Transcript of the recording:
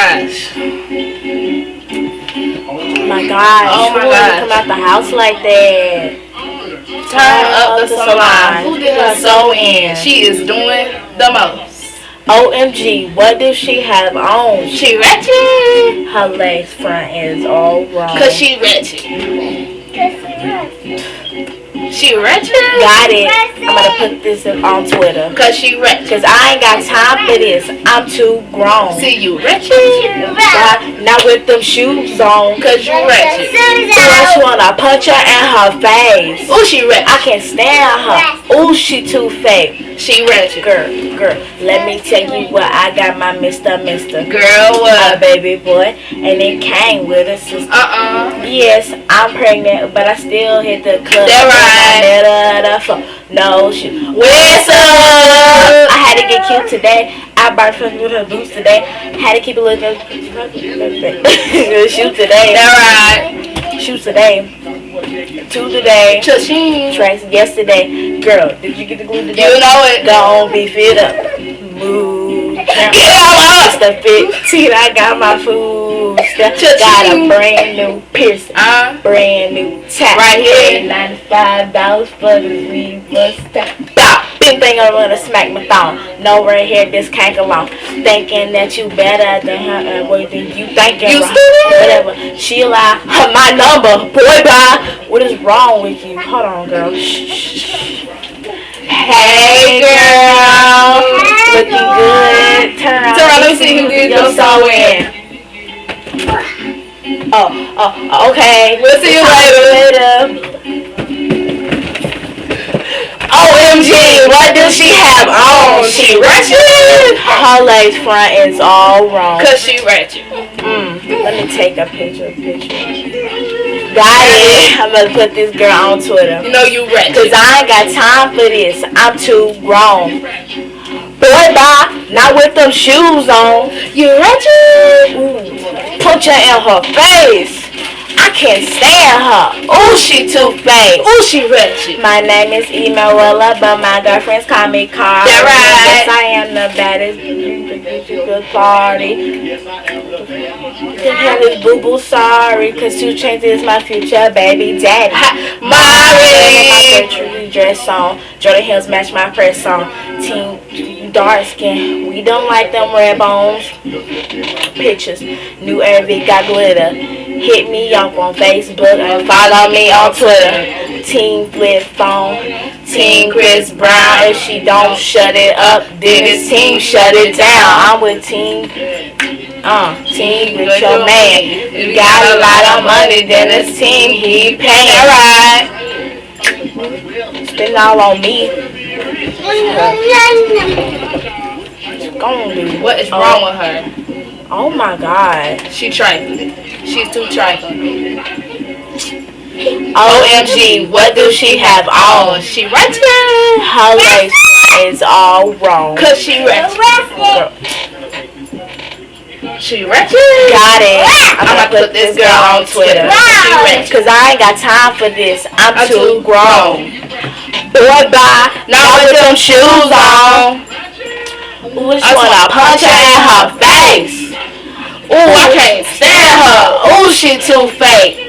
gosh. Oh my gosh. Oh my Who wanna gosh. come out the house like that? Turn up the salon. Who did her sew in? She is doing the most. OMG, what does she have on? She ratchet. Her legs front is all wrong. Cause she ratchet. She ratchet. Got it. I'm gonna put this on Twitter. Cause she ratchet. Cause I ain't got time for this. I'm too grown. See you ratchet. Not with them shoes on. Cause you ratchet. I just wanna punch her in her face. Ooh, she ratchet. I can't stand her. Ooh, she too fake. She ratchet. Girl, let me tell you what I got my Mr. Girl, what? A baby boy, and it came with a sister. Yes, I'm pregnant, but I still hit the club. That right. No, What's up? I had to get cute today. I bought some with her boots today. Had to keep it looking. Shoot today. That right. Shoot today. Two today. Cha-ching. Trace yesterday. Girl, did you get the glue today? You know it. Go on, be fit up. Move. Get out. It's the 15. I got my food. Got a brand new piercing. Brand new tap. Right here. $95 for the weed. Big thing I'm gonna smack my thumb. No right here, this can't go on. Thinking that you better than her and what you thinking you wrong. Whatever. She lie. My number. Boy, bye. What is wrong with you? Hold on, girl. Shh. Hey, girl. Looking good. Turn around. Let me see who did your sewing. Oh, okay. We'll see you later. OMG, what does she have on? She ratchet. Her legs front is all wrong. Cause she ratchet. Let me take a picture. Got it. I'm gonna put this girl on Twitter. You know you ratchet. Cause I ain't got time for this. I'm too grown. Boy, bye. Not with them shoes on. You ratchet. Punch her in her face. I can't stand her. Ooh, she too fake. Ooh, she ratchet. My name is Emerilla, but my girlfriends call me Carl. That right. Yes, I am the baddest. Good party. Can this boo boo sorry, cause 2 Chainz is my future baby daddy. My country dress on. Jordan Hills match my press on. Team dark skin, we don't like them red bones. Pictures, new Arabic got glitter. Hit me up on Facebook and follow me on Twitter. Team Flip Phone, Team Chris Brown. If she don't shut it up, then this team shut it down. I'm with Team with your man. You got a lot of money, then this team he paying. Alright. Spend all on me. What is wrong with her? Oh my God. She trifling. She's too trifling. OMG, what do she have on? She ratchet. Her legs is all wrong. Cause she ratchet. She ratchet. Got it. I'm gonna put this girl on Twitter. Cause I ain't got time for this. I'm too grown. Boy, bye. Not with them shoes on. Ooh, I just wanna punch her in her face. Ooh, I can't stand her. Ooh, she too fake.